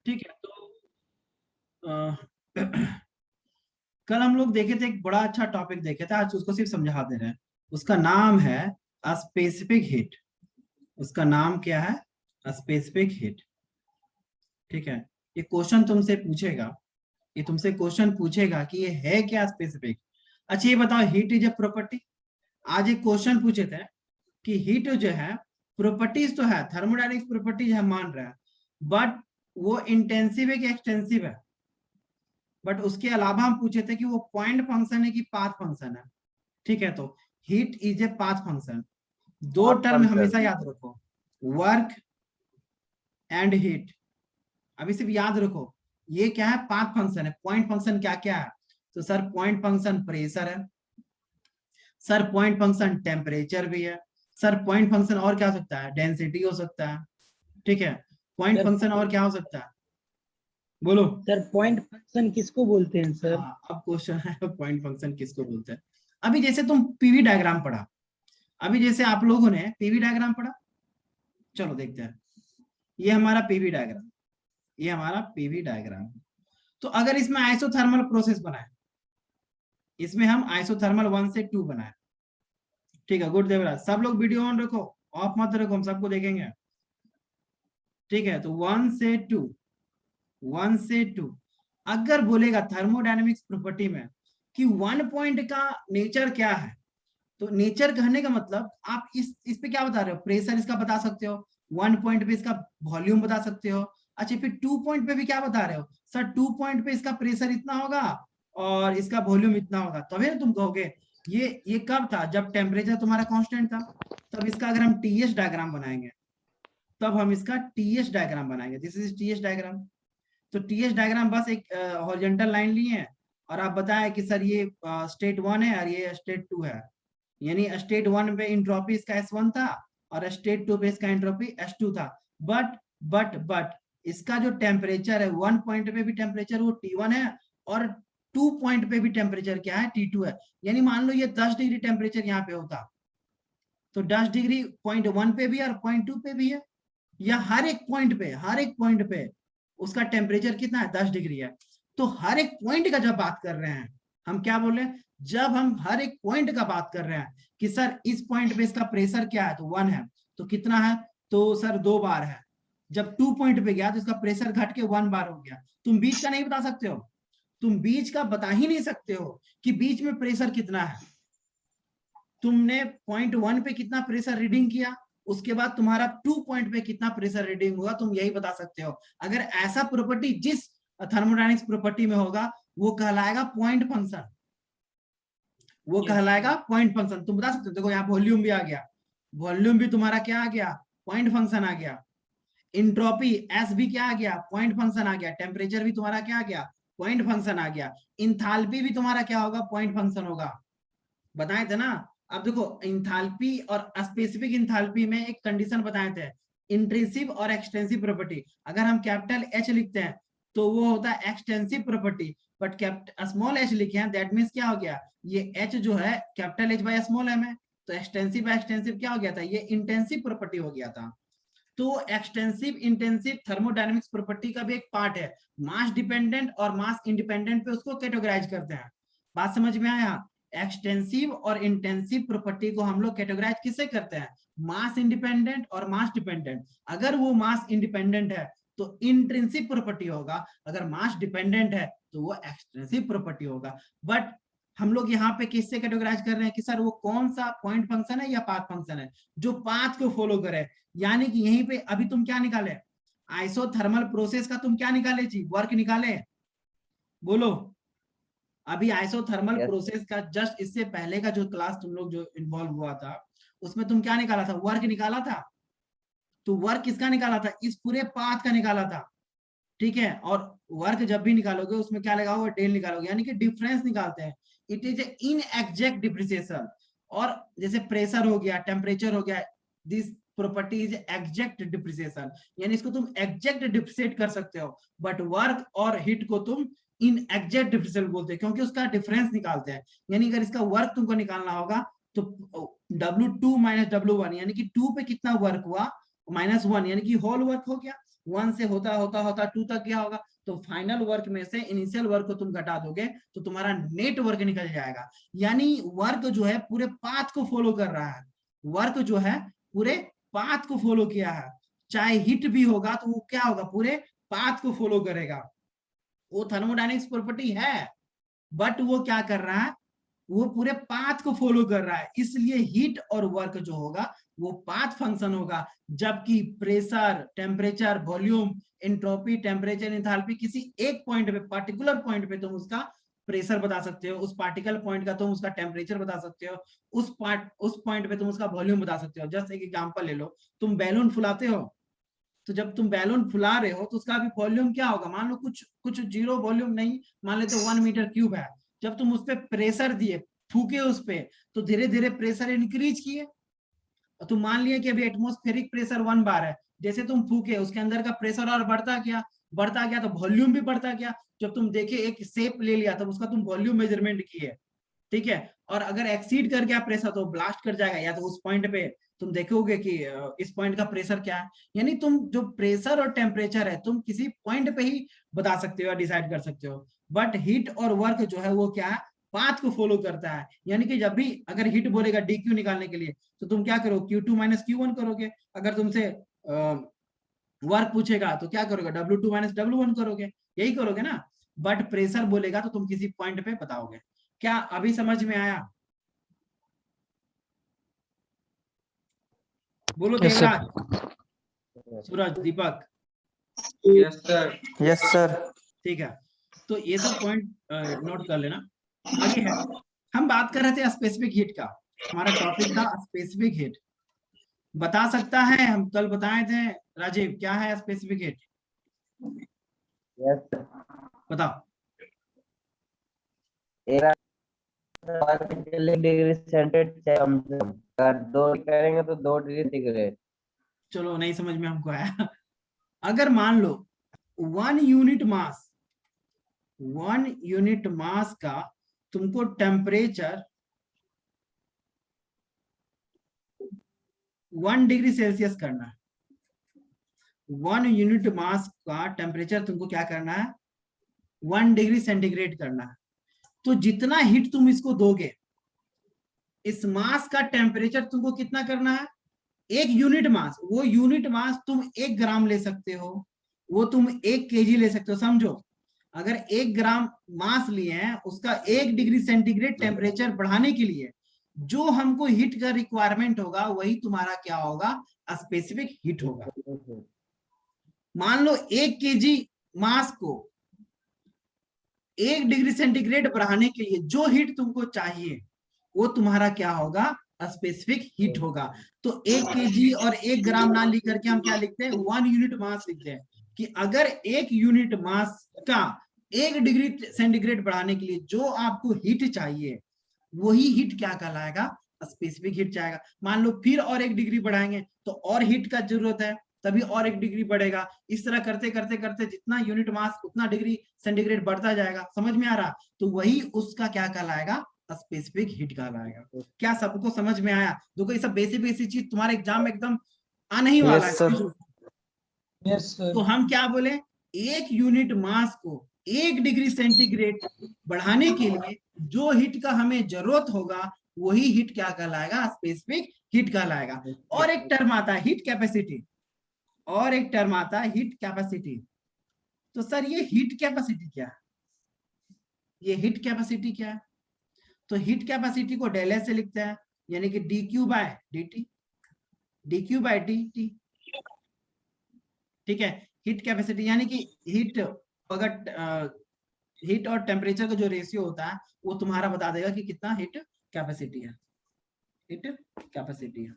ठीक है, तो कल हम लोग देखे थे, एक बड़ा अच्छा टॉपिक देखे थे, आज उसको सिर्फ समझा दे रहे हैं। उसका नाम है स्पेसिफिक हीट। उसका नाम क्या है? Specific heat. ठीक है, ये क्वेश्चन तुमसे पूछेगा, ये तुमसे क्वेश्चन पूछेगा कि ये है क्या स्पेसिफिक। अच्छा ये बताओ, हीट इज ए प्रॉपर्टी। आज एक क्वेश्चन पूछे थे कि हीट जो है प्रॉपर्टीज तो है, थर्मोडायनेमिक्स प्रॉपर्टीज हम मान रहे हैं, बट वो इंटेंसिव है कि एक्सटेंसिव है। बट उसके अलावा हम पूछे थे कि वो पॉइंट फंक्शन है कि पाथ फंक्शन है। ठीक है, तो heat is a path function. दो पाथ टर्म फंक्शन। हमेशा याद रखो, वर्क एंड हीट। अभी सिर्फ याद रखो, ये क्या है? पाथ फंक्शन है। पॉइंट फंक्शन क्या क्या है? तो सर पॉइंट फंक्शन प्रेशर है, सर पॉइंट फंक्शन टेम्परेचर भी है, सर पॉइंट फंक्शन और क्या हो सकता है? डेंसिटी हो सकता है। ठीक है, पॉइंट सर फंक्शन और क्या हो सकता है? बोलो। सर पॉइंट फंक्शन किसको बोलते हैं सर? हाँ, अब क्वेश्चन है पॉइंट फंक्शन किसको बोलते हैं। अभी जैसे तुम पीवी डायग्राम पढ़ा, अभी जैसे आप लोगों ने पीवी डायग्राम पढ़ा, चलो देखते हैं। ये हमारा पीवी डायग्राम, ये हमारा पीवी डायग्राम है। तो अगर इसमें आइसोथर्मल प्रोसेस बनाए, इसमें हम आइसोथर्मल 1 से 2 बनाए। ठीक है, गुड देवराज, सब लोग वीडियो ऑन रखो, ऑफ मत रखो, हम सबको देखेंगे। ठीक है, तो 1 से 2, 1 से 2 अगर बोलेगा थर्मोडायनेमिक्स प्रॉपर्टी में कि वन पॉइंट का नेचर क्या है, तो नेचर कहने का मतलब आप इस पे क्या बता रहे हो? प्रेशर इसका बता सकते हो, वन पॉइंट पे इसका वॉल्यूम बता सकते हो। अच्छा फिर 2 पॉइंट पे भी क्या बता रहे हो? सर 2 पॉइंट पे इसका प्रेशर इतना होगा और इसका वॉल्यूम इतना होगा, तभी ना तुम कहोगे। ये कब था? जब टेम्परेचर तुम्हारा कांस्टेंट था। तब इसका अगर हम टीएस डायग्राम बनाएंगे, तब हम इसका टीएस डायग्राम बनाएंगे। This is TS diagram. तो टीएस डायग्राम बस एक हॉरिजॉन्टल लाइन ली है और आप बताएं कि सर ये स्टेट 1 है और ये स्टेट 2 है। यानी स्टेट 1 पे इंट्रोपी इसका S1 था और स्टेट 2 पे इसका इंट्रोपी S2 था। बट इसका जो टेम्परेचर है, 1 पॉइंट पे भी टेम्परेचर वो T1 है और 2 पॉइंट पे भी टेम्परेचर क्या है? T2 है। यानी मान लो ये 10 डिग्री टेम्परेचर यहाँ पे होता, तो 10 डिग्री पॉइंट 1 पे भी और पॉइंट 2 पे भी है, या हर एक पॉइंट पे उसका टेम्परेचर कितना है? 10 डिग्री है। तो हर एक पॉइंट का जब बात कर रहे हैं, हम क्या बोल रहे हैं? जब हम हर एक पॉइंट का बात कर रहे हैं कि सर इस पॉइंट पे इसका प्रेशर क्या है, तो 1 है, तो कितना है? तो सर 2 बार है। जब 2 पॉइंट पे गया तो इसका प्रेशर घट के 1 बार हो गया। तुम बीच का नहीं बता सकते हो, तुम बीच का बता ही नहीं सकते हो कि बीच में प्रेशर कितना है। तुमने पॉइंट 1 पे कितना प्रेशर रीडिंग किया, उसके बाद तुम्हारा 2 पॉइंट पे कितना प्रेशर रीडिंग हुआ, तुम यही बता सकते हो। अगर ऐसा प्रॉपर्टी जिस थर्मोडायनेमिक्स प्रॉपर्टी में होगा, वो कहलाएगा पॉइंट फंक्शन, वो कहलाएगा पॉइंट फंक्शन। तुम बता सकते हो, देखो यहाँ वॉल्यूम भी आ गया, वॉल्यूम भी तुम्हारा क्या आ गया? पॉइंट फंक्शन आ गया। इंट्रोपी एस भी क्या आ गया? पॉइंट फंक्शन आ गया। टेम्परेचर भी तुम्हारा क्या आ गया? पॉइंट फंक्शन आ गया। इंथाल्पी भी तुम्हारा क्या होगा? पॉइंट फंक्शन होगा। बताए थे ना। अब देखो, इंथाल्पी और स्पेसिफिक इंथाल्पी में एक कंडीशन बताए थे, इंट्रिंसिव और एक्सटेंसिव प्रॉपर्टी। अगर हम कैपिटल एच लिखते हैं तो वो होता है extensive property, but small H लिखे हैं, दैट मीन्स क्या हो गया? ये एच जो है capital H by small M है, तो एक्सटेंसिव एक्सटेंसिव क्या हो गया था? ये इंटेंसिव प्रॉपर्टी हो गया था। तो एक्सटेंसिव इंटेंसिव थर्मोडायनेमिक्स प्रॉपर्टी का भी एक पार्ट है। मास डिपेंडेंट और मास इंडिपेंडेंट पे उसको कैटेगराइज करते हैं। बात समझ में आया? एक्सटेंसिव और इंटेंसिव प्रॉपर्टी को हम लोग कैटेगराइज किससे करते हैं? मास इंडिपेंडेंट और मास डिपेंडेंट। अगर वो मास इंडिपेंडेंट है तो इंट्रिंसिक प्रॉपर्टी होगा, अगर मास डिपेंडेंट है तो वो एक्सटेंसिव प्रॉपर्टी होगा। बट हम लोग यहाँ पे किससे कैटेगराइज कर रहे हैं कि सर वो कौन सा पॉइंट फंक्शन है या पाथ फंक्शन है? जो पाथ को फॉलो करे। यानी कि यहीं पे अभी तुम क्या निकाले? आइसोथर्मल प्रोसेस का तुम क्या निकाले जी? वर्क निकाले। बोलो। अभी आइसोथर्मल प्रोसेस का जस्ट इससे पहले का जो क्लास तुम लोग जो इन्वॉल्व हुआ था, उसमें तुम क्या निकाला था? वर्क निकाला था। तो वर्क किसका निकाला था? इस पूरे पाथ का निकाला था। ठीक है, और वर्क जब भी निकालोगे उसमें क्या लगा होगा? डेल निकालोगे, यानी कि डिफरेंस निकालते हैं। It is in exact depreciation. और जैसे प्रेशर हो गया, टेम्परेचर हो गया, this property is exact depreciation, यानी इसको तुम एग्जैक्ट डिप्रिसिएट कर सकते हो। बट वर्क और हीट को तुम इन एग्जैक्ट डिप्रिसिएशन बोलते हैं, क्योंकि उसका डिफरेंस निकालते हैं। यानी अगर इसका वर्क तुमको निकालना होगा तो W2 - W1, यानी कि 2 पे कितना वर्क हुआ -1, यानी कि होल वर्क हो गया। 1 से होता होता होता 2 तक गया होगा, तो फाइनल वर्क में से इनिशियल वर्क को तुम घटा दोगे तो तुम्हारा नेट वर्क निकल जाएगा। यानी वर्क जो है पूरे पाथ को फॉलो कर रहा है, वर्क जो है पूरे पाथ को फॉलो किया है। चाहे हिट भी होगा तो वो क्या होगा, पूरे पाथ को फॉलो करेगा। वो थर्मोडायनेमिक्स प्रॉपर्टी है, बट वो क्या कर रहा है, वो पूरे पाथ को फॉलो कर रहा है, इसलिए हीट और वर्क जो होगा वो पाथ फंक्शन होगा। जबकि pressure, temperature, volume, entropy, temperature, enthalpy, किसी एक पॉइंट पे, पर्टिकुलर पॉइंट पे तुम उसका प्रेशर बता सकते हो, उस पार्टिकल पॉइंट का तुम उसका टेम्परेचर बता सकते हो, उस पॉइंट पे तुम उसका वॉल्यूम बता सकते हो। जस्ट एक एग्जांपल ले लो, तुम बैलून फुलाते हो, तो जब तुम बैलून फुला रहे हो तो उसका भी वॉल्यूम क्या होगा, मान लो कुछ कुछ जीरो वॉल्यूम नहीं, मान लेते 1 मीटर क्यूब है। जब तुम उस पर प्रेशर दिए, फूके उस पे, तो धीरे धीरे प्रेशर इंक्रीज किए, और तुम मान लिया कि अभी एटमॉस्फेरिक प्रेशर 1 बार है। जैसे तुम फूके उसके अंदर का प्रेशर और बढ़ता गया तो वॉल्यूम भी बढ़ता गया। जब तुम देखे एक शेप ले लिया तब उसका तुम वॉल्यूम मेजरमेंट किए, ठीक है। और अगर एक्सीड कर गया प्रेशर तो ब्लास्ट कर जाएगा, या तो उस पॉइंट पे तुम देखोगे कि इस पॉइंट का प्रेशर क्या है। यानी तुम जो प्रेशर और टेम्परेचर है तुम किसी पॉइंट पे ही बता सकते हो या डिसाइड कर सकते हो। बट हीट और वर्क जो है वो क्या है, पाथ को फॉलो करता है। यानी कि जब भी अगर हीट बोलेगा डी क्यू निकालने के लिए तो तुम क्या करो, Q2 माइनस Q1 करोगे। अगर तुमसे वर्क पूछेगा तो क्या करोगे, W2 माइनस W1 करोगे, यही करोगे ना। बट प्रेशर बोलेगा तो तुम किसी पॉइंट पे बताओगे। क्या अभी समझ में आया? बोलो yes sir. Devraj, Suraj, Deepak. Yes sir. Yes sir. ठीक है, तो ये सब पॉइंट नोट कर लेना। आगे है, हम बात कर रहे थे स्पेसिफिक हीट का, हमारा टॉपिक था स्पेसिफिक हीट। बता सकता है, हम कल बताए थे राजीव, क्या है स्पेसिफिक हीट? Yes sir. बताओ। डिग्री सेंटीग्रेड से कम से कम, अगर 2 करेंगे तो 2 डिग्री सेंटीग्रेड। चलो नहीं समझ में हमको आया। अगर मान लो 1 यूनिट मास का तुमको टेम्परेचर 1 डिग्री सेल्सियस करना है, 1 यूनिट मास का टेम्परेचर तुमको क्या करना है, 1 डिग्री सेंटीग्रेड करना है। तो जितना हीट तुम इसको दोगे, इस मास का टेम्परेचर तुमको कितना करना है, 1 यूनिट मास। वो यूनिट मास तुम 1 ग्राम ले सकते हो, वो तुम 1 केजी ले सकते हो। समझो, अगर 1 ग्राम मास लिए हैं, उसका 1 डिग्री सेंटीग्रेड टेम्परेचर बढ़ाने के लिए जो हमको हीट का रिक्वायरमेंट होगा वही तुम्हारा क्या होगा, स्पेसिफिक हीट होगा। मान लो 1 केजी मास को 1 डिग्री सेंटीग्रेड बढ़ाने के लिए जो हीट तुमको चाहिए वो तुम्हारा क्या होगा, स्पेसिफिक हीट होगा। तो 1 केजी और 1 ग्राम ना लिख करके हम क्या लिखते हैं, 1 यूनिट मास लिखते हैं। कि अगर 1 यूनिट मास का 1 डिग्री सेंटीग्रेड बढ़ाने के लिए जो आपको हीट चाहिए वही हीट क्या कहलाएगा, स्पेसिफिक हीट जाएगा। मान लो फिर और 1 डिग्री बढ़ाएंगे तो और हीट का जरूरत है, तभी और 1 डिग्री बढ़ेगा। इस तरह करते करते करते जितना यूनिट मास उतना डिग्री सेंटीग्रेड बढ़ता जाएगा। समझ में आ रहा? तो वही उसका क्या कहलाएगा, स्पेसिफिक हीट कहलाएगा। क्या सबको समझ में आया? देखो ये सब बेसिक बेसिक चीज तुम्हारे एग्जाम में एकदम आने ही वाला यस है। सर। यस तो सर। हम क्या बोले, 1 यूनिट मास को 1 डिग्री सेंटीग्रेड बढ़ाने के लिए जो हीट का हमें जरूरत होगा वही हीट क्या कहलाएगा, स्पेसिफिक हीट कहलाएगा। और एक टर्म आता है हीट कैपेसिटी, और एक टर्म आता है हीट कैपेसिटी। तो सर ये हीट कैपेसिटी क्या है, ये हीट कैपेसिटी क्या है? तो हीट कैपेसिटी को डेल एस से लिखते हैं, यानी कि dq by dt, dq by dt। ठीक है, हीट कैपेसिटी यानी कि हीट, अगर हीट और टेम्परेचर का जो रेशियो होता है वो तुम्हारा बता देगा कि कितना हीट कैपेसिटी है, हीट कैपेसिटी है।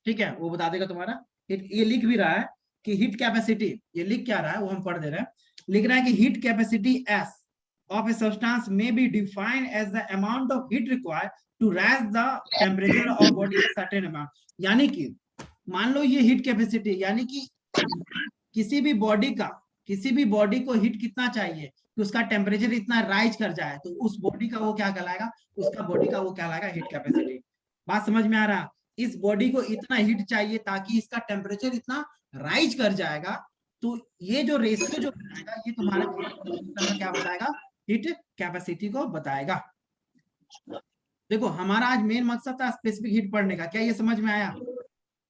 ठीक है, वो बता देगा तुम्हारा हीट। ये लिख भी रहा है कि हीट कैपेसिटी, ये लिख क्या रहा है वो हम पढ़ दे रहे हैं। लिख रहा है कि heat capacity S of a substance may be defined as the amount of heat required to raise the temperature of body a certain amount। यानी कि मान लो ये हीट कैपेसिटी, यानी कि किसी भी बॉडी को हीट कितना चाहिए कि उसका टेम्परेचर इतना राइज कर जाए, तो उस बॉडी का वो क्या कहलाएगा, उसका बॉडी का वो कहलाएगा हीट कैपेसिटी। बात समझ में आ रहा? इस बॉडी को इतना हीट चाहिए ताकि इसका टेम्परेचर इतना राइज कर जाएगा तो ये जो रेशियो जो बताएगा ये तुम्हारा सिस्टम का क्या बताएगा, हीट कैपेसिटी को बताएगा। देखो हमारा आज मेन मकसद था स्पेसिफिक हीट पढ़ने का, क्या ये समझ में आया?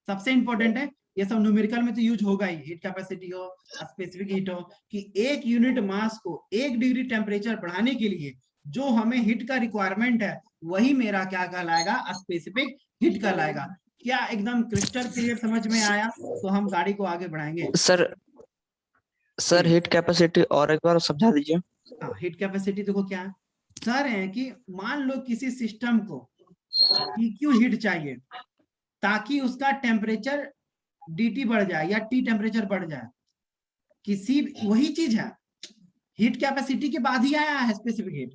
सबसे इंपॉर्टेंट है, ये सब न्यूमेरिकल में तो यूज होगा ही, हीट कैपेसिटी हो स्पेसिफिक हीट हो, कि एक यूनिट मास को 1 डिग्री टेम्परेचर बढ़ाने के लिए जो हमें हीट का रिक्वायरमेंट है वही मेरा क्या कहलाएगा, स्पेसिफिक हीट कहलाएगा। क्या एकदम क्रिस्टल क्लियर समझ में आया? तो हम गाड़ी को आगे बढ़ाएंगे। सर हीट कैपेसिटी और एक बार समझा दीजिए। हाँ, हीट कैपेसिटी देखो क्या है, कह रहे हैं कि मान लो किसी सिस्टम को PQ हीट चाहिए ताकि उसका टेम्परेचर DT बढ़ जाए या T टेम्परेचर बढ़ जाए, किसी वही चीज है, हीट कैपेसिटी के बाद ही आया है स्पेसिफिक हीट।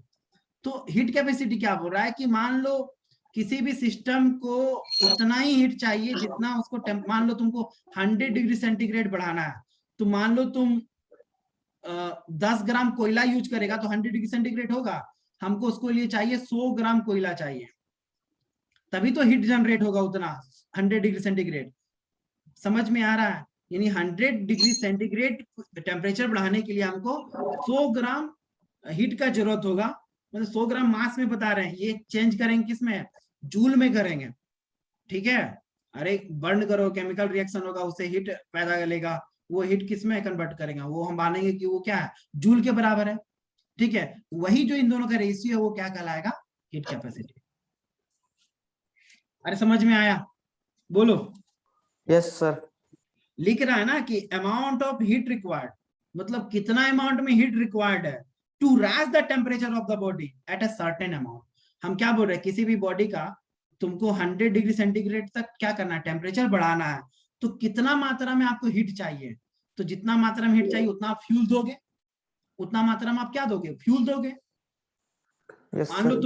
तो हीट कैपेसिटी क्या बोल रहा है कि मान लो किसी भी सिस्टम को उतना ही हीट चाहिए जितना उसको मान लो तुमको 100 डिग्री सेंटीग्रेड बढ़ाना है, तो मान लो तुम 10 ग्राम कोयला यूज करेगा तो 100 डिग्री सेंटीग्रेड होगा, हमको उसको लिए चाहिए 100 ग्राम कोयला चाहिए, तभी तो हीट जनरेट होगा उतना 100 डिग्री सेंटीग्रेड। समझ में आ रहा है? यानी 100 डिग्री सेंटीग्रेड टेम्परेचर बढ़ाने के लिए हमको 100 ग्राम हीट का जरूरत होगा, मतलब 100 ग्राम मास में बता रहे हैं, ये चेंज करेंगे किसमें, जूल में करेंगे, ठीक है। अरे बर्न करो, केमिकल रिएक्शन होगा, उससे हीट पैदा करेगा, वो हीट किस में कन्वर्ट करेगा, वो हम मानेंगे कि वो क्या है, जूल के बराबर है, ठीक है। वही जो इन दोनों का रेशियो है वो क्या कहलाएगा, हीट कैपेसिटी। अरे समझ में आया? बोलो। Yes sir. लिख रहा है ना कि अमाउंट ऑफ हीट रिक्वायर्ड, मतलब कितना अमाउंट में हीट रिक्वायर्ड है to raise the temperature of the body at a certain amount. हम क्या बोल रहे हैं, किसी भी बॉडी का तुमको 100 डिग्री सेंटीग्रेड तक क्या करना है, टेम्परेचर बढ़ाना है, तो कितना मात्रा में आपको हीट चाहिए, तो जितना मात्रा में हीट चाहिए उतना आप फ्यूल दोगे, उतना मात्रा में आप क्या दोगे, फ्यूल दोगे। यस मान लो सर।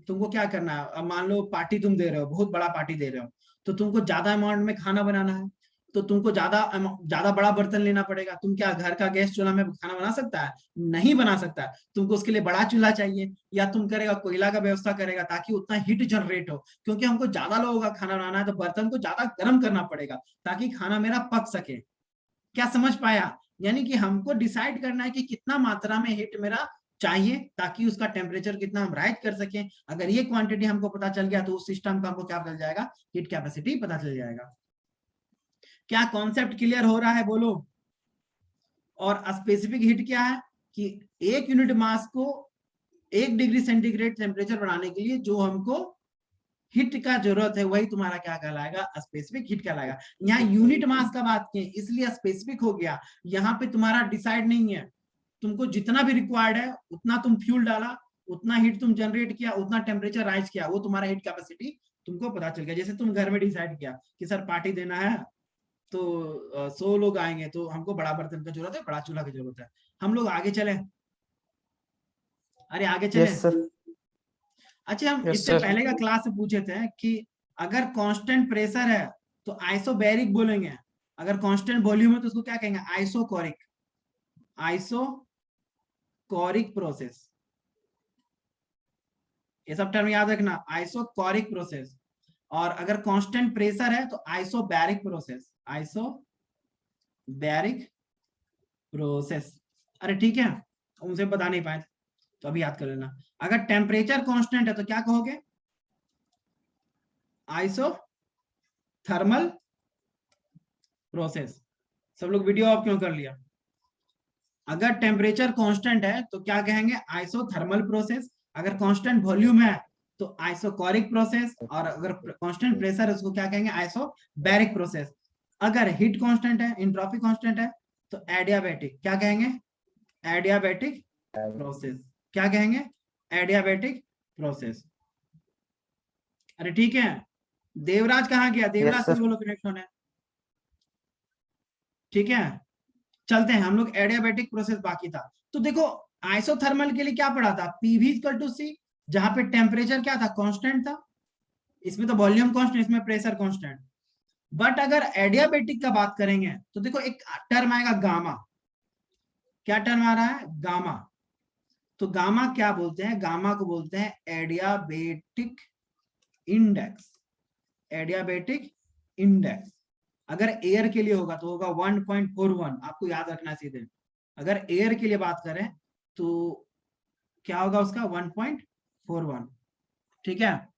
तुमको क्या करना है, अब मान लो पार्टी तुम दे रहे हो, बहुत बड़ा पार्टी दे रहे हो, तो तुमको ज्यादा अमाउंट में खाना बनाना है, तो तुमको ज्यादा बड़ा बर्तन लेना पड़ेगा। तुम क्या घर का गैस चूल्हा में खाना बना सकता है, नहीं बना सकता है, तुमको उसके लिए बड़ा चूल्हा चाहिए, या तुम करेगा कोयला का व्यवस्था करेगा ताकि उतना हीट जनरेट हो, क्योंकि हमको ज्यादा लोगों का खाना बनाना है तो बर्तन को ज्यादा गर्म करना पड़ेगा ताकि खाना मेरा पक सके। क्या समझ पाया? यानी कि हमको डिसाइड करना है कि कितना मात्रा में हीट मेरा चाहिए ताकि उसका टेम्परेचर कितना हम राइज कर सकें। अगर ये क्वांटिटी हमको पता चल गया तो उस सिस्टम का हमको क्या पता चल जाएगा, हीट कैपेसिटी पता चल जाएगा। क्या कॉन्सेप्ट क्लियर हो रहा है, बोलो। और स्पेसिफिक हीट क्या है कि 1 यूनिट मास को 1 डिग्री सेंटीग्रेड टेम्परेचर बढ़ाने के लिए जो हमको हीट का जरूरत है वही तुम्हारा क्या कहलाएगा, स्पेसिफिक हीट कहलाएगा। यहाँ यूनिट मास का बात किए इसलिए स्पेसिफिक हो गया, यहाँ पे तुम्हारा डिसाइड नहीं है, तुमको जितना भी रिक्वायर्ड है उतना तुम फ्यूल डाला, उतना हीट तुम जनरेट किया, उतना टेम्परेचर राइज किया, वो तुम्हारा हीट कैपेसिटी तुमको पता चल गया। जैसे तुम घर में डिसाइड किया कि सर पार्टी देना है तो 100 लोग आएंगे तो हमको बड़ा बर्तन का जरूरत है, बड़ा चूल्हा की जरूरत है, हम लोग आगे चले। अरे आगे चले। Yes sir. अच्छा, हम Yes, इससे sir. पहले का क्लास में पूछे थे कि अगर कांस्टेंट प्रेशर है तो आइसोबैरिक बोलेंगे, अगर कांस्टेंट वॉल्यूम है तो उसको क्या कहेंगे, आइसोकोरिक, आइसोकोरिक प्रोसेस। ये सब टर्म याद रखना, आइसोकोरिक प्रोसेस। और अगर कांस्टेंट प्रेशर है तो आइसोबैरिक प्रोसेस, आइसोबैरिक प्रोसेस। अरे ठीक है, उनसे बता नहीं पाए तो अभी याद कर लेना। अगर टेम्परेचर कांस्टेंट है तो क्या कहोगे, आइसोथर्मल प्रोसेस। सब लोग वीडियो ऑफ क्यों कर लिया? अगर टेम्परेचर कांस्टेंट है तो क्या कहेंगे, आइसोथर्मल प्रोसेस। अगर कांस्टेंट वॉल्यूम है तो आइसोकोरिक प्रोसेस, और अगर कांस्टेंट प्रेशर है उसको क्या कहेंगे, आइसोबैरिक प्रोसेस। अगर हीट कांस्टेंट है, एंट्रोपी कांस्टेंट है तो एडियाबैटिक, क्या कहेंगे, एडियाबैटिक प्रोसेस। क्या कहेंगे, एडियाबैटिक प्रोसेस। अरे ठीक है, देवराज कहाँ गया, देवराज sir. से बोलो कनेक्शन है, ठीक है। चलते हैं हम लोग, एडियाबैटिक प्रोसेस बाकी था। तो देखो आइसोथर्मल के लिए क्या पढ़ा था, पीवी इक्वल टू सी, जहां पे टेम्परेचर क्या था, कांस्टेंट था, इसमें तो वॉल्यूम कांस्टेंट, इसमें प्रेशर कांस्टेंट। बट अगर एडियाबैटिक का बात करेंगे तो देखो एक टर्म आएगा गामा। क्या टर्म आ रहा है, गामा। तो गामा क्या बोलते हैं, गामा को बोलते हैं एडियाबैटिक इंडेक्स, एडियाबैटिक इंडेक्स। अगर एयर के लिए होगा तो होगा 1.41, आपको याद रखना है सीधे। अगर एयर के लिए बात करें तो क्या होगा उसका 1.41, ठीक है।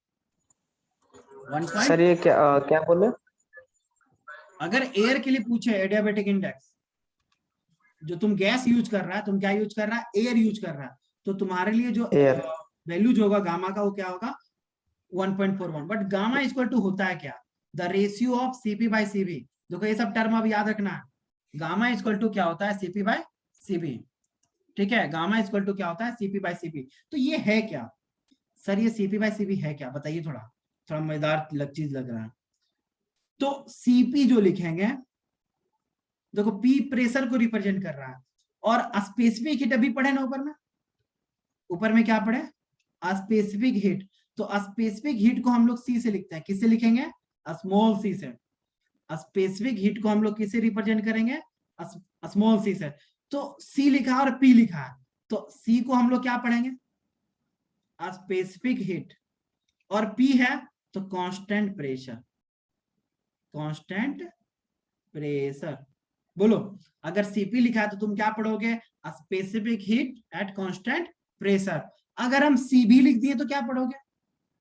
1. सर ये क्या बोले? अगर एयर के लिए पूछे एडियाबेटिक इंडेक्स, जो तुम गैस यूज कर रहा है, तुम क्या यूज कर रहा है, एयर यूज कर रहा है, तो तुम्हारे लिए जो एयर। वैल्यू जो होगा गामा का वो क्या होगा 1.41। बट गामा इक्वल टू होता है क्या, the ratio of CP by CB. देखो ये सब टर्म अब याद रखना है, गामा इक्वल टू क्या होता है सीपी बाय सीबी, ठीक है। गामा इक्वल टू क्या होता है सीपी बाय सीबी। तो ये है क्या सर, ये सीपी बाय सीबी है क्या, बताइए। थोड़ा थोड़ा मजेदार चीज लग रहा है। तो सीपी जो लिखेंगे, देखो पी प्रेशर को रिप्रेजेंट कर रहा है, और स्पेसिफिक हीट अभी पढ़े ना ऊपर में, ऊपर में क्या पढ़े, स्पेसिफिक हीट। तो स्पेसिफिक हीट को हम लोग सी से लिखते हैं, किससे लिखेंगे, स्मॉल सी से। स्पेसिफिक हीट को हम लोग किससे रिप्रेजेंट करेंगे, स्मॉल सी से। तो सी लिखा है और पी लिखा है, तो सी को हम लोग क्या पढ़ेंगे, स्पेसिफिक हीट, और पी है तो कांस्टेंट प्रेशर, कांस्टेंट प्रेशर। बोलो, अगर सीपी लिखा है तो तुम क्या पढ़ोगे, specific heat at constant pressure. अगर हम सीबी लिख दिए तो क्या पढ़ोगे,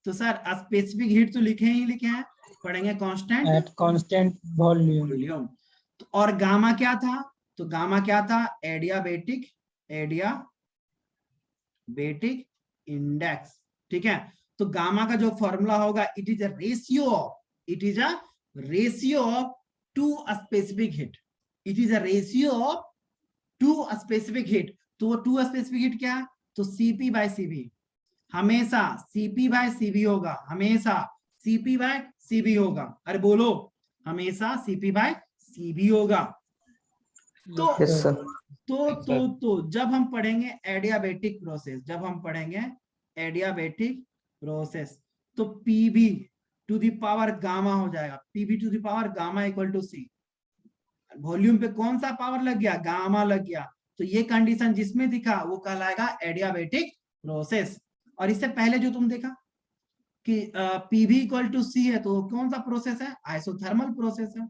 तो सर स्पेसिफिक हीट तो लिखे ही लिखे हैं, पढ़ेंगे constant at constant volume. Volume. तो और गामा क्या था, तो गामा क्या था, एडियाबेटिक इंडेक्स, ठीक है। तो गामा का जो फॉर्मूला होगा, it is a ratio of two specific heat, it is a ratio of two specific heat. तो टू स्पेसिफिक हीट क्या है, तो सीपी बाय सीबी, हमेशा सीपी बाय सीबी होगा, हमेशा सीपी बाय सीबी होगा। अरे बोलो, हमेशा सीपी बाय सीबी होगा। तो यस सर। तो जब हम पढ़ेंगे एडियाबेटिक प्रोसेस, जब हम पढ़ेंगे एडियाबेटिक प्रोसेस, तो PB to the power gamma हो जाएगा, PB to the power gamma equal to C. Volume पे कौन सा पावर लग गया, गामा लग गया। तो ये कंडीशन जिसमें दिखा वो कहलाएगा एडियाबेटिक प्रोसेस। और इससे पहले जो तुम देखा कि पीबी इक्वल टू सी है, तो कौन सा प्रोसेस है, आइसोथर्मल प्रोसेस है।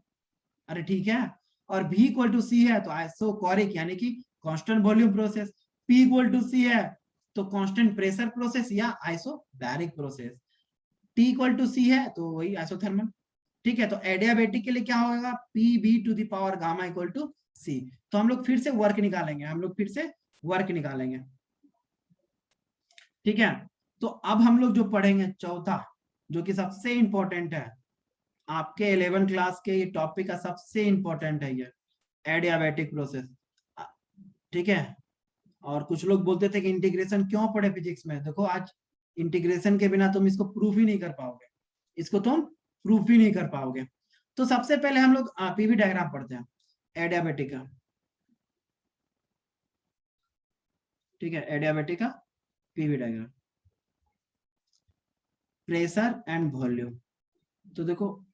अरे ठीक है, और V इक्वल टू सी है तो आइसोकोरिक यानी कि constant volume process. P equal to C है तो कांस्टेंट प्रेशर प्रोसेस या isobaric process. T equal to C है तो वही आइसोथर्मल, ठीक है। तो एडियाबेटिक के लिए क्या होगा, PB to the power gamma equal to C. तो हम लोग फिर से वर्क निकालेंगे, ठीक है। तो अब हम लोग जो पढ़ेंगे चौथा, जो कि सबसे इंपॉर्टेंट है आपके 11 क्लास के, ये टॉपिक का सबसे इंपॉर्टेंट है ये एडियाबेटिक प्रोसेस, ठीक है। और कुछ लोग बोलते थे कि इंटीग्रेशन क्यों पढ़े फिजिक्स में, देखो आज इंटीग्रेशन के बिना तुम इसको प्रूफ ही नहीं कर पाओगे, तो सबसे पहले हम लोग पीवी डायग्राम पढ़ते हैं एडियाबेटिक का, ठीक है। एडियाबेटिक का PV diagram, pressure and volume. तो देखो,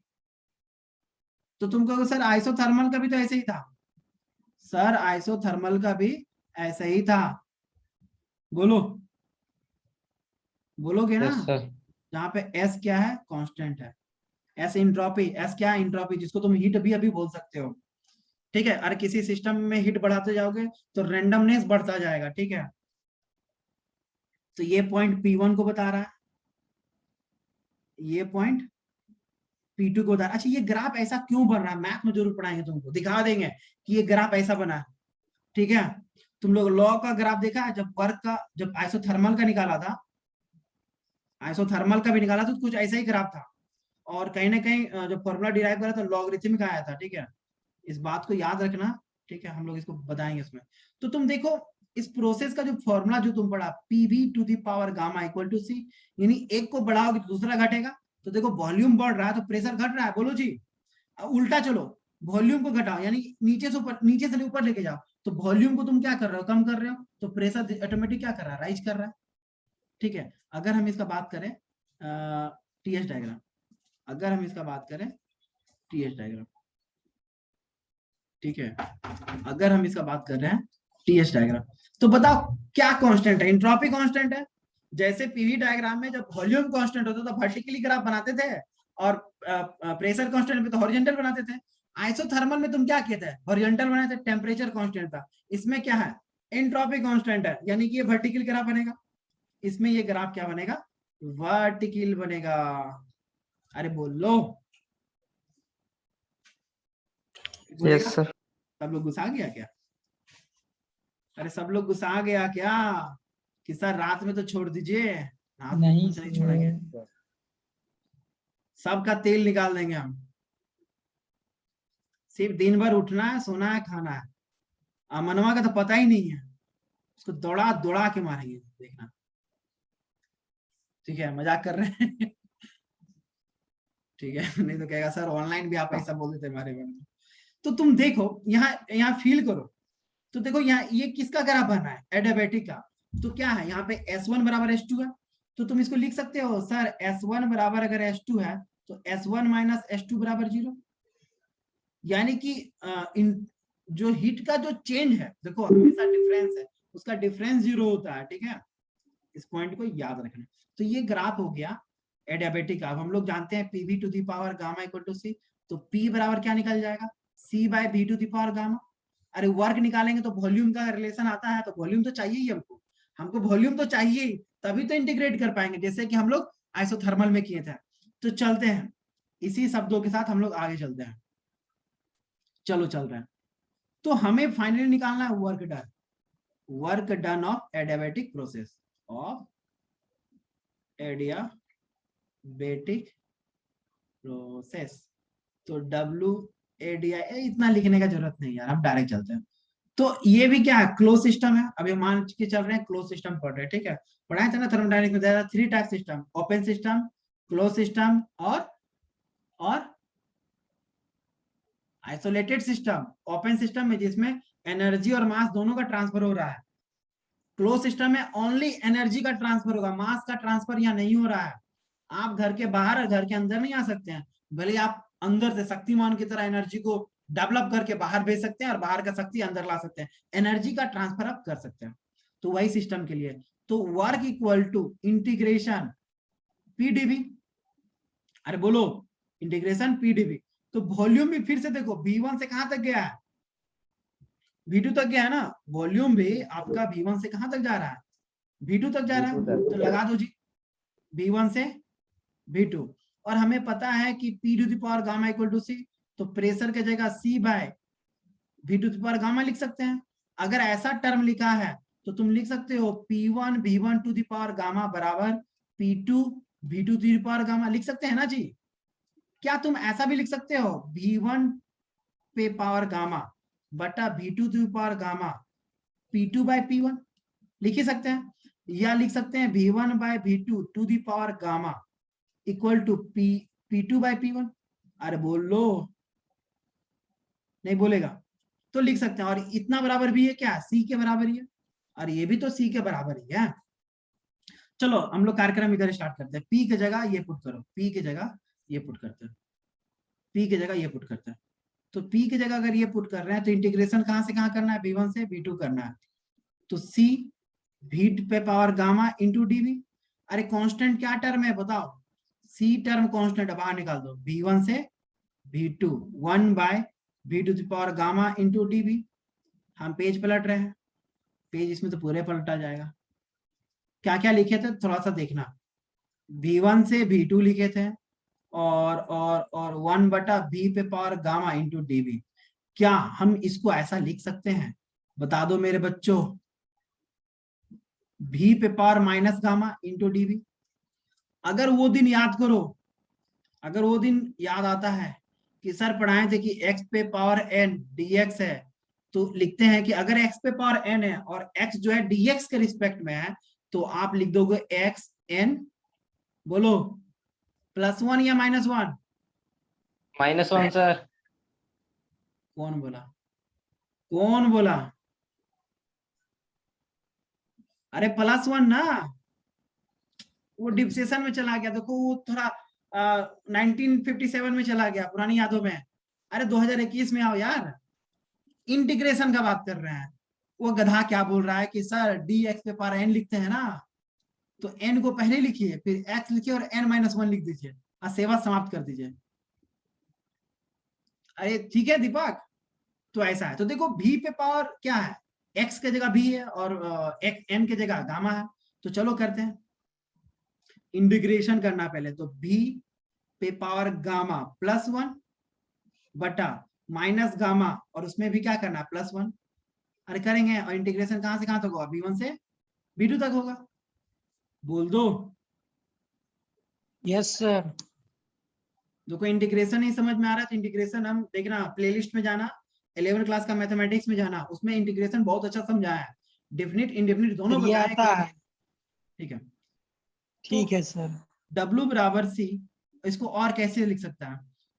तो तुम कहोगे सर आइसोथर्मल का भी तो ऐसे ही था, सर आइसोथर्मल का भी ऐसे ही था, बोलोगे ना। Yes sir. जहाँ पे S क्या है, कांस्टेंट है, S इंट्रोपी, S क्या है, इंट्रोपी, जिसको तुम हीट भी अभी बोल सकते हो, ठीक है। अगर किसी सिस्टम में हीट बढ़ाते जाओगे तो रेंडमनेस बढ़ता जाएगा, ठीक है। तो ये पॉइंट P1 को बता रहा है, ये पॉइंट P2 को बता रहा है। अच्छा, ये ग्राफ ऐसा क्यों बन रहा है, मैथ में जरूर पढ़ाएंगे, तुमको दिखा देंगे कि ये ग्राफ ऐसा बना है, ठीक है। तुम लोग लॉ का ग्राफ देखा है, जब आइसोथर्मल का निकाला था, आइसोथर्मल का भी निकाला तो कुछ ऐसा ही ग्राफ था, और कहीं ना कहीं जब फॉर्मूला डिराइव करा तो लॉगरिथमिक आया था, ठीक है। इस बात को याद रखना, ठीक है, हम लोग इसको बताएंगे इसमें। तो तुम देखो इस प्रोसेस का जो फॉर्मूला जो तुम पढ़ा, PV to the power gamma equal to C, यानी एक को बढ़ाओगे तो दूसरा घटेगा। तो देखो वॉल्यूम बढ़ रहा है तो प्रेशर घट रहा है, बोलो जी। उल्टा चलो, वॉल्यूम को घटाओ यानी नीचे से ऊपर लेके जाओ, तो वॉल्यूम को तुम क्या कर रहे हो, कम कर रहे हो, तो प्रेशर ऑटोमेटिक क्या कर रहा है, राइज कर रहा है, ठीक है। अगर हम इसका बात करें टीएस डायग्राम, ठीक है, अगर हम इसका बात कर रहे हैं टीएस डायग्राम, तो बताओ क्या कांस्टेंट है, एंट्रोपी कांस्टेंट है। जैसे पीवी डायग्राम में जब वॉल्यूम कांस्टेंट होता था तो वर्टिकली ग्राफ बनाते थे, और प्रेशर कांस्टेंट पे तो हॉरिजॉन्टल बनाते थे। आइसोथर्मल में तुम क्या किए थे, हॉरिजॉन्टल बनाए थे, टेम्परेचर कांस्टेंट था। इसमें क्या है, एंट्रोपी कांस्टेंट है, यानी कि ये वर्टिकल ग्राफ बनेगा। इसमें ये ग्राफ क्या बनेगा, वर्टिकल बनेगा। अरे बोलो, बोलेगा? Yes sir. सब लोग गुस्सा गया क्या? अरे सब लोग गुस्सा गया क्या कि सर रात में तो छोड़ दीजिए? रात में नहीं कुछ नहीं छोड़ेंगे, सबका तेल निकाल देंगे हम। सिर्फ दिन भर उठना है, सोना है, खाना है। अमनवा का तो पता ही नहीं है, उसको दौड़ा दौड़ा के मारेंगे, देखना। ठीक है, मजाक कर रहे हैं। ठीक है, नहीं तो कहेगा सर ऑनलाइन भी आप ऐसा बोल देते हमारे बारे में। तो तुम देखो, यहाँ यहाँ फील करो, तो देखो यहाँ ये किसका ग्राफ बना है, एडियाबेटिक का। तो क्या है यहाँ पे S1 बराबर S2 है, तो तुम इसको लिख सकते हो सर S1 बराबर अगर S2 है तो S1 माइनस S2 बराबर 0। यानी कि जो हीट का जो चेंज है, देखो हमेशा डिफरेंस है, उसका डिफरेंस 0 होता है। ठीक है, इस पॉइंट को याद रखना। तो ये ग्राफ हो गया एडियाबेटिक का। अब हम लोग जानते हैं PV to the power gamma equal to C, तो P बराबर क्या निकल जाएगा, C by V to the power gamma. अरे वर्क निकालेंगे तो वॉल्यूम का रिलेशन आता है, तो वॉल्यूम तो चाहिए ही हमको, हमको वॉल्यूम तो चाहिए, तभी तो इंटीग्रेट कर पाएंगे, जैसे कि हम लोग आइसोथर्मल में किए थे। तो चलते हैं, इसी शब्दों के साथ हम लोग आगे चलते हैं। चलो चल रहे हैं। तो हमें फाइनली निकालना है work done, work done of adiabatic process, of adiabatic process. तो WADI, इतना लिखने का जरूरत नहीं यार, हम डायरेक्ट चलते हैं। तो ये भी क्या है, क्लोज सिस्टम है। अभी मान के चल रहे हैं क्लोज सिस्टम पढ़ रहे हैं। ठीक है, पढ़ाए थे ना थर्मोडायनेमिक्स में, 3 type system, open system, close system और आइसोलेटेड सिस्टम। ओपन सिस्टम में जिसमें एनर्जी और मास दोनों का ट्रांसफर हो रहा है। क्लोज सिस्टम में ओनली एनर्जी का ट्रांसफर होगा, मास का ट्रांसफर यहाँ नहीं हो रहा है। आप घर के बाहर और घर के अंदर नहीं आ सकते हैं, भले आप अंदर से शक्तिमान की तरह एनर्जी को डेवलप करके बाहर भेज सकते हैं और बाहर का शक्ति अंदर ला सकते हैं, एनर्जी का ट्रांसफर आप कर सकते हैं। तो वही सिस्टम के लिए, तो work equal to integration PdV। अरे बोलो, इंटीग्रेशन PdV। तो वॉल्यूम भी फिर से देखो, V1 से कहां तक गया है, V2 तक गया है ना, वॉल्यूम भी आपका V1 से कहां तक जा रहा है, V2 तक जा रहा है। तो लगा दो जी, V1 से V2। और हमें पता है कि P to the power gamma equal to C, तो प्रेशर के जगह C by V to the power gamma लिख सकते हैं। अगर ऐसा टर्म लिखा है तो तुम लिख सकते हो P1 V1 to the power gamma बराबर P2 V2 to the power gamma, लिख सकते हैं ना जी। क्या तुम ऐसा भी लिख सकते हो, V1 पे पावर गामा बटा V2 to the power gamma P2 by P1, लिख ही सकते हैं। या लिख सकते हैं V1 by V2 to the power gamma equal to P2 by P1। अरे बोल लो, नहीं बोलेगा तो लिख सकते हैं। और इतना बराबर भी है क्या, C के बराबर ही है, और ये भी तो C के बराबर ही है। चलो हम लोग कार्यक्रम इधर स्टार्ट करते हैं। P की जगह ये पुट करो, P की जगह ये पुट करते हैं, P की जगह ये पुट करते हैं। तो P की जगह अगर ये पुट कर रहे हैं तो इंटीग्रेशन कहां से कहां करना है, V1 से V2 करना है। तो C V पे पावर गामा इंटू DV। अरे कांस्टेंट क्या टर्म है बताओ, C टर्म कांस्टेंट बाहर निकाल दो, V1 से V2 1 by V to the power gamma into DV। हम पेज पलट रहे हैं, पेज इसमें तो पूरे पलटा जाएगा। क्या क्या लिखे थे थोड़ा सा देखना, V1 से V2 लिखे थे, और 1 बटा V पे पावर गामा इंटू DV। क्या हम इसको ऐसा लिख सकते हैं, बता दो मेरे बच्चों, V पे power minus gamma into DV। अगर वो दिन याद करो, अगर वो दिन याद आता है कि सर पढ़ाए थे कि x पे पावर n dx है, तो लिखते हैं कि अगर x पे पावर n है और x जो है dx के रिस्पेक्ट में है, तो आप लिख दोगे x n, बोलो +1 या -1, -1 सर। कौन बोला, कौन बोला? अरे +1 ना, वो डिप्सेशन में चला गया, देखो वो थोड़ा 1957 में चला गया, पुरानी यादों में। अरे 2021 में आओ यार, इंटीग्रेशन का बात कर रहे हैं। वो गधा क्या बोल रहा है कि सर dx पे पावर n लिखते हैं ना, तो n को पहले लिखिए, फिर x लिखिए और n-1 लिख दीजिए और सेवा समाप्त कर दीजिए। अरे ठीक है दीपक, तो ऐसा है, तो देखो v पे पावर क्या है, x के जगह v है और n के जगह गामा है। तो चलो करते हैं, इंटीग्रेशन करना पहले, तो v पे पावर गामा +1 बटा माइनस गामा, और उसमें भी क्या करना है +1। अरे करेंगे, और इंटीग्रेशन कहां से कहां तक होगा, v1 से v2 तक होगा। बोल दो। Yes sir. देखो इंटीग्रेशन नहीं समझ में आ रहा है तो इंटीग्रेशन हम देखना, प्लेलिस्ट में जाना, 11 क्लास का मैथमेटिक्स में जाना, उसमें इंटीग्रेशन बहुत अच्छा समझाया है, डेफिनिट इंडेफिनिट दोनों ये बताया आता है। ठीक है। ठीक है सर। W बराबर C, इसको और कैसे लिख सकता है,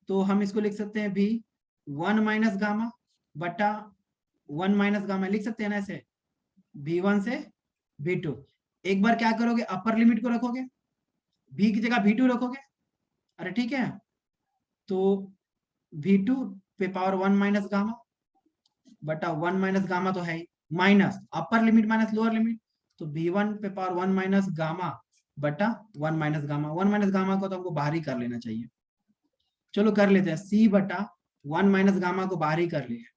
तो हम इसको लिख सकते हैं भी 1 माइनस गामा बटा 1 माइनस गामा, लिख सकते हैं ना ऐसे, V1 से V2। एक बार क्या करोगे, अपर लिमिट को रखोगे, V की जगह V2 रखोगे, अरे ठीक है, तो V2 पे पावर 1 माइनस गामा बटा 1 माइनस गामा तो है ही, minus upper limit minus lower limit, तो V1 पे पावर 1 माइनस गामा बटा 1 माइनस गामा, 1 माइनस गामा को तो हमको बाहर ही कर लेना चाहिए। चलो कर लेते हैं, C बटा 1 माइनस गामा को बाहर ही कर लिया,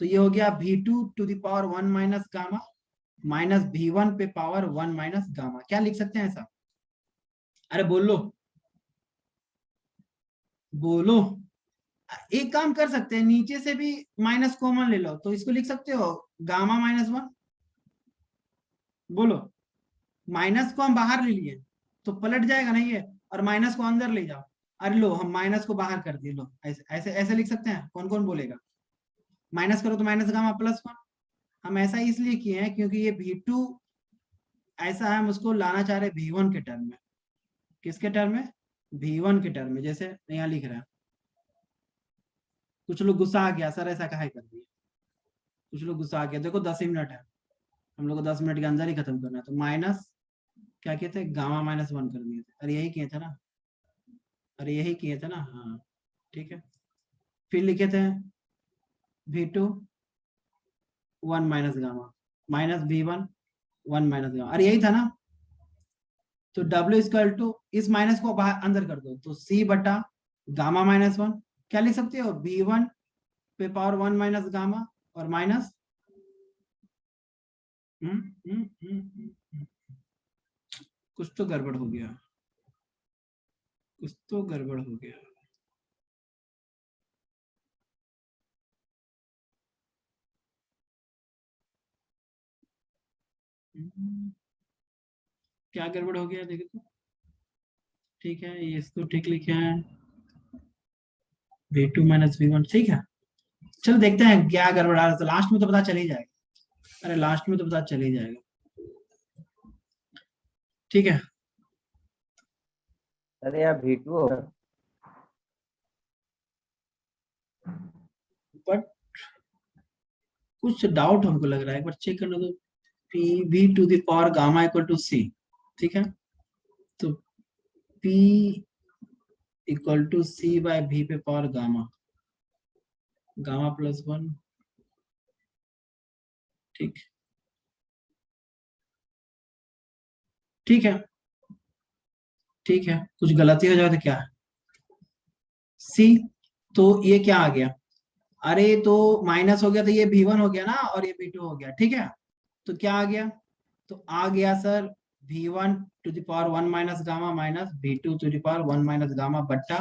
तो ये हो गया V2 to the power 1 minus gamma minus V1 पे पावर 1 माइनस गामा। क्या लिख सकते हैं ऐसा, अरे बोलो बोलो। एक काम कर सकते हैं, नीचे से भी माइनस कॉमन ले लो, तो इसको लिख सकते हो गामा -1। बोलो, माइनस को हम बाहर ले लिए तो पलट जाएगा नहीं है, और माइनस को अंदर ले जाओ, अरे लो हम माइनस को बाहर कर दिए, लो ऐसे ऐसे ऐसे लिख सकते हैं, कौन कौन बोलेगा, माइनस करो तो माइनस गामा +1। हम ऐसा इसलिए किए हैं क्योंकि ये V2 ऐसा है, हम उसको लाना चाह रहे V1 के टर्म में। किसके टर्म में, V1 के टर्म में, जैसे यहाँ लिख रहा है। कुछ लोग गुस्सा आ गया, सर ऐसा काहे कर दिया, कुछ लोग गुस्सा आ गया, देखो 10 ही मिनट है, हम लोग को 10 मिनट के अंदर ही खत्म करना है, तो माइनस क्या कहते हैं गामा -1 कर दिए थे, अरे यही किए थे ना, अरे यही किए थे ना, हाँ ठीक है। फिर लिखे थे V2 1 minus gamma minus V1 1 minus gamma, अरे यही था ना। तो W इक्वल टू, इस माइनस को बाहर अंदर कर दो, तो C बटा गामा -1, क्या लिख सकते हो V1 पे पावर 1 माइनस गामा और माइनस कुछ तो गड़बड़ हो गया, कुछ तो गड़बड़ हो गया। क्या गड़बड़ हो गया देखो तो, ठीक है ये इसको ठीक लिखे हैं, V2 माइनस V1 ठीक है। चलो देखते हैं क्या गड़बड़ आ रहा है, तो लास्ट में तो पता चल ही जाएगा, अरे लास्ट में तो पता चल ही जाएगा, ठीक है। अरे यहाँ V2 होगा। बट कुछ डाउट हमको लग रहा है, एक बार चेक करना, तो V to the power gamma equal to C, ठीक है, तो P equal to C by V पे पावर गामा, गामा +1, ठीक ठीक है, ठीक है, कुछ गलती हो जाए तो क्या है, C, तो ये क्या आ गया, अरे तो माइनस हो गया, तो ये V1 हो गया ना, और ये V2 हो गया, ठीक है। तो क्या आ गया, तो आ गया sir V1 to the power 1 minus gamma minus V2 to the power 1 minus gamma बट्टा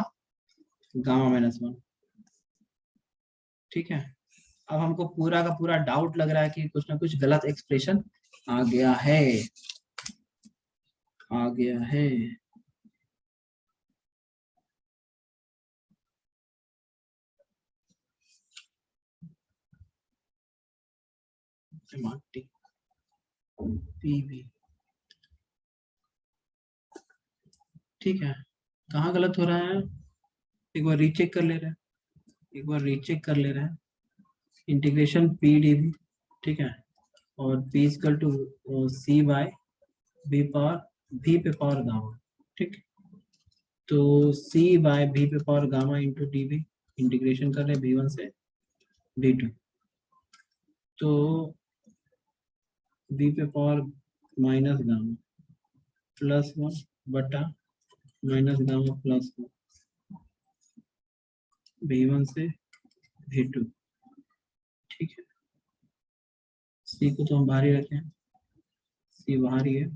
गामा -1, ठीक है। अब हमको पूरा का पूरा डाउट लग रहा है कि कुछ ना कुछ गलत एक्सप्रेशन आ गया है, आ गया है। पीवी, ठीक है, कहाँ गलत हो रहा है, एक बार रीचेक कर ले रहे हैं, एक बार रीचेक कर ले रहे हैं, इंटीग्रेशन पी डी बी, ठीक है, और P equal to C by V power V पे पावर गामा, ठीक, तो C बाय V पे power gamma into D B, integration कर रहे हैं V1 से V2, तो V पे पावर माइनस गामा +1 बटा माइनस गामा +1 V1 से V2, ठीक है। C को तो हम बाहर ही रखे हैं, C बाहर ही है,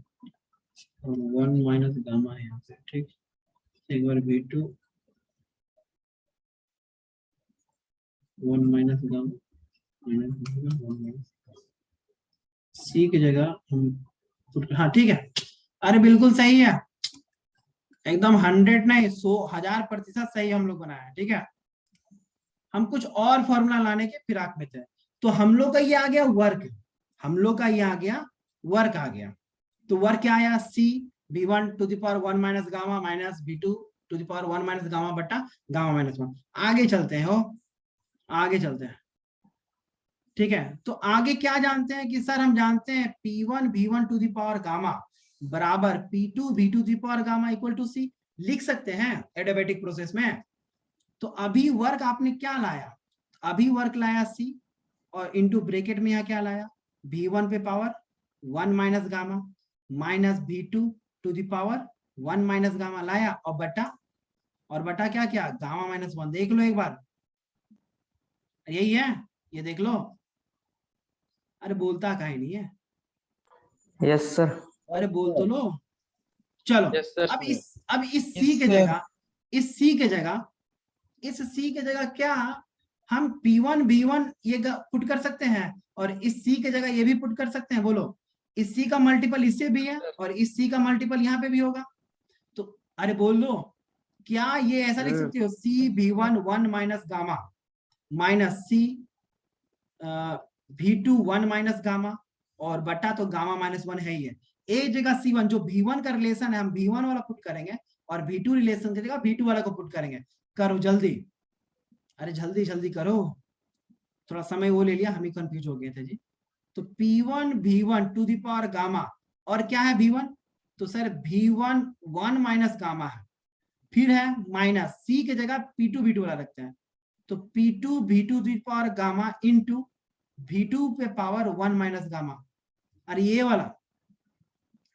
और 1 माइनस गामा है यहाँ पे, ठीक। एक बार V2 1 minus gamma minus 1 minus C की जगह हम, हाँ ठीक है, अरे बिल्कुल सही है, एकदम 100 नहीं 100,000% सही हम लोग बनाया, ठीक है। हम कुछ और फॉर्मूला लाने के फिराक में थे, तो हम लोग का ये आ गया वर्क, हम लोग का ये आ गया वर्क आ गया। तो वर्क क्या आया, C V1 to the power 1 minus gamma minus V2 to the power 1 minus gamma बटा गामा माइनस 1। आगे चलते हैं, हो आगे चलते हैं, ठीक है। तो आगे क्या जानते हैं कि सर हम जानते हैं P1 V1 to the power gamma बराबर P2 V2 to the power gamma equal to C, लिख सकते हैं एडियाबेटिक प्रोसेस में। तो अभी वर्क आपने क्या लाया, अभी वर्क लाया C, और इनटू ब्रैकेट में यहाँ क्या लाया, V1 पे power 1 minus gamma minus V2 to the power 1 minus gamma लाया, और बटा क्या क्या, गामा माइनस 1। देख लो एक बार, यही है, ये देख लो। अरे बोलता काहे नहीं है, यस सर। अरे बोल तो लो। चलो Yes, sir. अब इस Yes, C के sir. जगह, इस C के जगह क्या हम P1 V1 ये पुट कर सकते हैं, और इस C के जगह ये भी पुट कर सकते हैं। बोलो, इस C का मल्टीपल इससे भी है और इस C का मल्टीपल यहाँ पे भी होगा। तो अरे बोल लो, क्या ये ऐसा लिख सकते हो, C V1 1 minus gamma minus C V2 1 minus gamma, और बटा तो गामा माइनस 1 है ही है। एक जगह C1 जो V1 का रिलेशन है हम V1 वाला पुट करेंगे, और V2 रिलेशन की जगह V2 वाला को पुट करेंगे। करो जल्दी, अरे जल्दी जल्दी करो, थोड़ा समय वो ले लिया, हम ही कंफ्यूज हो गए थे जी। तो P1 V1 to the power gamma, और क्या है V1, तो सर V1 1 माइनस गामा है, फिर है माइनस C की जगह P2 V2 वाला रखते हैं, तो P2 V2 to the power gamma into V2 पे पावर 1 माइनस गामा, अरे ये वाला,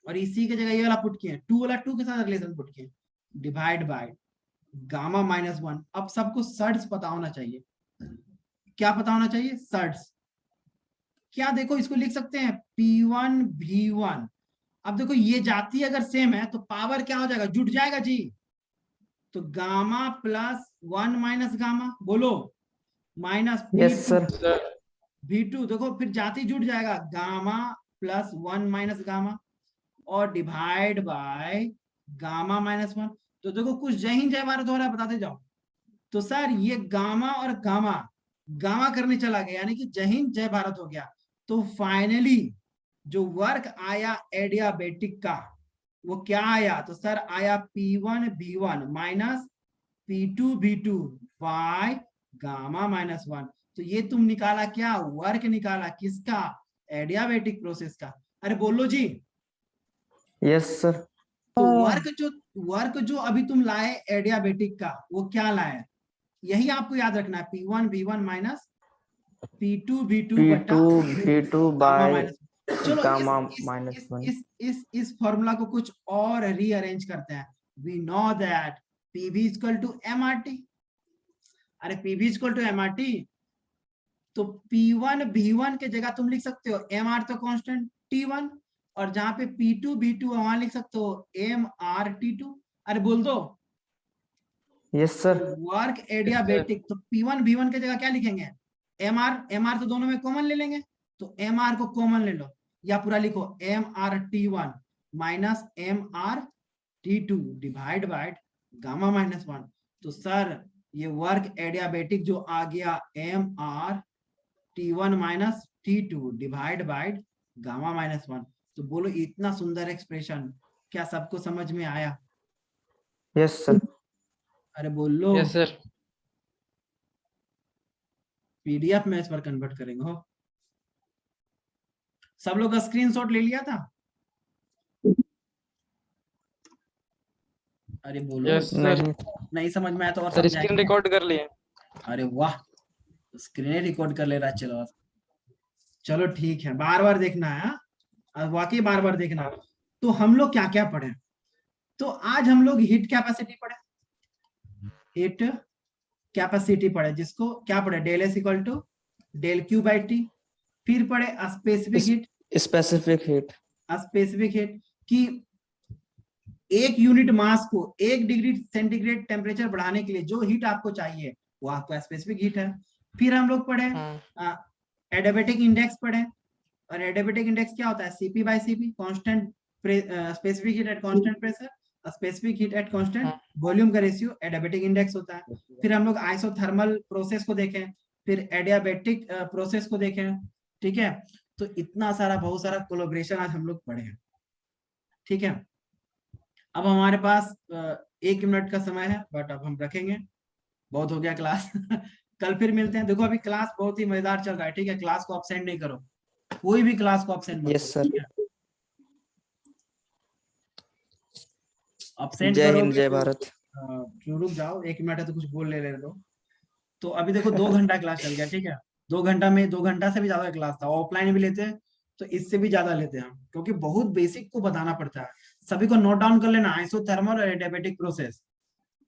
और इसी की जगह ये वाला पुट किए, 2 वाला 2 के साथ रिलेशन पुट किए, डिवाइड बाय गामा माइनस 1। अब सबको सर्ट्स पता होना चाहिए, क्या पता होना चाहिए, सर्ट्स। क्या देखो इसको लिख सकते हैं P1 V1, अब देखो ये जाति अगर सेम है तो पावर क्या हो जाएगा, जुट जाएगा जी। तो गामा प्लस 1 माइनस गामा, बोलो माइनस यस सर। V2, देखो फिर जाति जुट जाएगा, गामा प्लस 1 माइनस गामा, और डिवाइड बाय गामा माइनस 1। तो देखो कुछ जय हिंद जय भारत हो रहा है, बताते जाओ। तो सर ये गामा और गामा गामा करने चला गया, यानी कि जय हिंद जय भारत हो गया। तो फाइनली जो वर्क आया एडियाबेटिक का वो क्या आया, तो सर आया P1 V1 minus P2 V2 by gamma minus 1। तो ये तुम निकाला क्या, वर्क निकाला, किसका, एडियाबेटिक प्रोसेस का। अरे बोलो जी, यस सर। तो वर्क जो अभी तुम लाए एडियाबेटिक का, वो क्या लाए, यही आपको याद रखना है, P1 V1 minus P2 V2 बटा P2 V2 gamma by minus. चलो गामा माइनस 1। इस फॉर्मूला को कुछ और रीअरेंज करते हैं। We know that PV equal to MRT, अरे PV इक्वल टू MRT, तो P1 V1 के जगह तुम लिख सकते हो MR तो कांस्टेंट T1, और जहां पे P2 V2 वहां लिख सकते हो MR T2। अरे बोल दो, यस सर। वर्क एडियाबेटिक, तो P1 V1 के जगह क्या लिखेंगे, MR तो दोनों में कॉमन ले लेंगे, तो MR को कॉमन ले लो, या पूरा लिखो MR T1 minus MR T2 divide by gamma minus 1। तो सर ये वर्क एडियाबेटिक जो आ गया MR T1 minus T2 divide by gamma minus 1। तो बोलो इतना सुंदर एक्सप्रेशन क्या सबको समझ में आया, यस सर। अरे बोलो। Yes, sir. PDF में इस पर कन्वर्ट करेंगे, हो सब लोग का स्क्रीनशॉट ले लिया था, अरे बोलो। Yes, sir. नहीं नहीं समझ में आया तो और सर स्क्रीन समझाएंगे। रिकॉर्ड कर लिए। अरे वाह, स्क्रीन रिकॉर्ड कर ले रहा, चलो चलो ठीक है, बार बार देखना है, हाँ? वाकई बार बार देखना। तो हम लोग क्या क्या पढ़े, तो आज हम लोग हीट कैपेसिटी पढ़े, हीट कैपेसिटी पढ़े, जिसको क्या पढ़े, del S equal to del Q by T. फिर पढ़े specific heat, specific heat, specific heat कि एक यूनिट मास को 1 डिग्री सेंटीग्रेड टेम्परेचर बढ़ाने के लिए जो हीट आपको चाहिए वो आपका स्पेसिफिक हीट है। फिर हम लोग पढ़े एडियाबेटिक इंडेक्स पढ़े, और एडियाबेटिक इंडेक्स क्या होता है, CP by CP, constant specific heat at constant pressure, specific heat at constant volume का रेशियो एडियाबेटिक इंडेक्स होता है। फिर हम लोग आइसोथर्मल प्रोसेस को देखें, फिर एडियाबेटिक प्रोसेस को देखें, ठीक है। तो इतना सारा बहुत सारा कोलैबोरेशन आज हम लोग पढ़े हैं, ठीक है। अब हमारे पास 1 मिनट का समय है, बट अब हम रखेंगे, बहुत हो गया क्लास। कल फिर मिलते हैं। देखो अभी क्लास बहुत ही मजेदार चल रहा है, ठीक है। क्लास को अपसेंट नहीं करो, कोई भी क्लास को अपसेंट मत यस करो, सर। ठीक है? अपसेंट जय हिंद, करोगे जय तो भारत। क्यों, रुक जाओ 1 मिनट है तो कुछ बोल ले दो। तो अभी देखो 2 घंटा क्लास चल गया, ठीक है। 2 घंटा में 2 घंटा से भी ज्यादा क्लास था, ऑफलाइन भी लेते हैं तो इससे भी ज्यादा लेते हैं हम, क्योंकि बहुत बेसिक को बताना पड़ता है। सभी को नोट डाउन कर लेना, आइसोथर्मल और एडियाबेटिक प्रोसेस,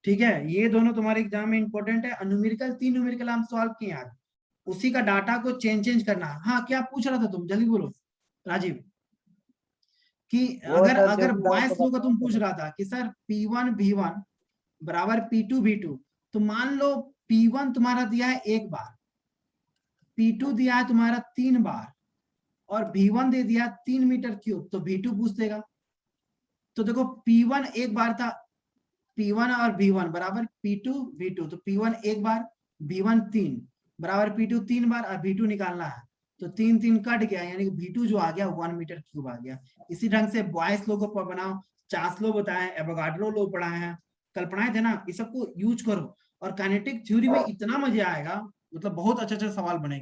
ठीक है। ये दोनों तुम्हारे एग्जाम में इंपॉर्टेंट है। न्यूमेरिकल 3 न्यूमेरिकल हम सॉल्व किए आज, उसी का डाटा को चेंज करना। हाँ, क्या पूछ रहा था तुम, जल्दी बोलो राजीव। कि अगर बॉयस लो का तुम पूछ रहा था कि सर P1 V1 बराबर P2 V2, तो मान लो P1 तुम्हारा दिया है 1 बार, P2 दिया है तुम्हारा 3 बार, और V1 दे दिया 3 मीटर क्यूब, तो V2 पूछ देगा। तो देखो P1 1 बार था, P1 और V1 बराबर P2 V2, तो P1 1 बार, V1 3 बराबर P2 3 बार, और V2 निकालना है। तो 3 3 कट गया, यानी कि V2 जो आ गया 1 मीटर क्यूब आ गया। इसी ढंग से बॉयस लो को बनाओ, चार्ल्स लो बताए, एवोगाड्रो लो पढ़ाए हैं, कल पढ़ाए थे ना, इस सबको यूज करो। और काइनेटिक थ्योरी में इतना मजा आएगा, मतलब बहुत अच्छे अच्छे सवाल बनेंगे।